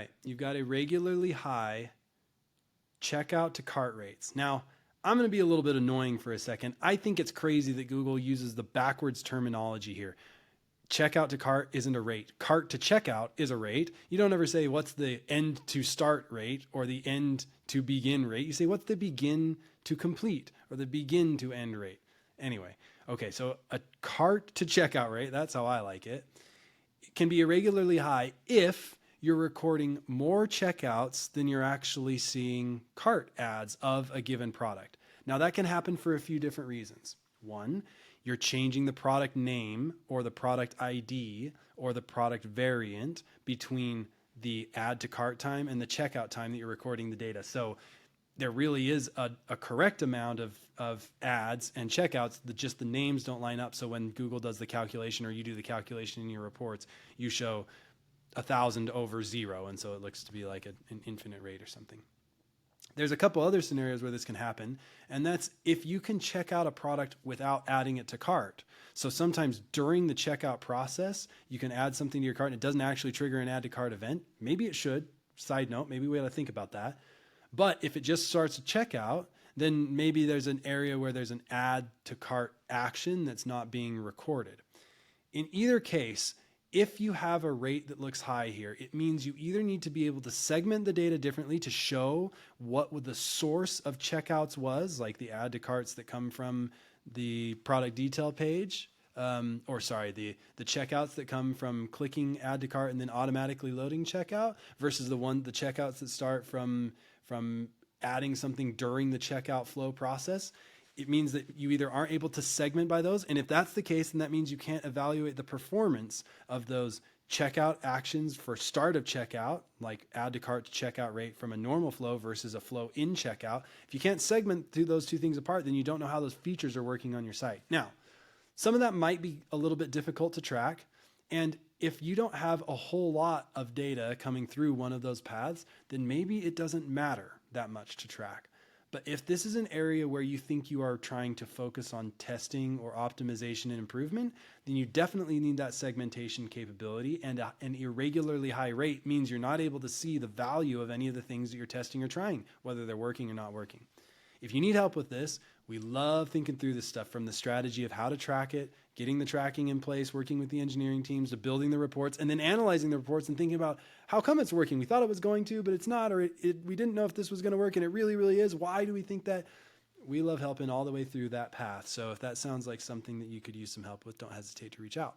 right, you've got irregularly high checkout to cart rates. Now, I'm going to be a little bit annoying for a second. I think it's crazy that Google uses the backwards terminology here. Checkout to cart isn't a rate. Cart to checkout is a rate. You don't ever say what's the end to start rate or the end to begin rate. You say what's the begin to complete or the begin to end rate. Anyway, okay, so a cart to checkout rate, that's how I like it, can be irregularly high if you're recording more checkouts than you're actually seeing cart ads of a given product. Now that can happen for a few different reasons. One, you're changing the product name or the product ID or the product variant between the add to cart time and the checkout time that you're recording the data. So there really is a correct amount of ads and checkouts that just the names don't line up. So when Google does the calculation or you do the calculation in your reports, you show 1,000 over 0. And so it looks to be like an infinite rate or something. There's a couple other scenarios where this can happen, and that's if you can check out a product without adding it to cart. So sometimes during the checkout process, you can add something to your cart and it doesn't actually trigger an add to cart event. Maybe it should. Side note, maybe we ought to think about that. But if it just starts a checkout, then maybe there's an area where there's an add to cart action that's not being recorded. In either case, if you have a rate that looks high here, it means you either need to be able to segment the data differently to show what the source of checkouts was, like the add to carts that come from the product detail page, the checkouts that come from clicking add to cart and then automatically loading checkout versus the checkouts that start from adding something during the checkout flow process. It means that you either aren't able to segment by those. And if that's the case, then that means you can't evaluate the performance of those checkout actions for start of checkout, like add to cart to checkout rate from a normal flow versus a flow in checkout. If you can't segment those two things apart, then you don't know how those features are working on your site. Now, some of that might be a little bit difficult to track. And if you don't have a whole lot of data coming through one of those paths, then maybe it doesn't matter that much to track. But if this is an area where you think you are trying to focus on testing or optimization and improvement, then you definitely need that segmentation capability. And an irregularly high rate means you're not able to see the value of any of the things that you're testing or trying, whether they're working or not working. If you need help with this, we love thinking through this stuff, from the strategy of how to track it, getting the tracking in place, working with the engineering teams, to building the reports, and then analyzing the reports and thinking about how come it's working. We thought it was going to, but it's not, or we didn't know if this was going to work, and it really, really is. Why do we think that? We love helping all the way through that path. So if that sounds like something that you could use some help with, don't hesitate to reach out.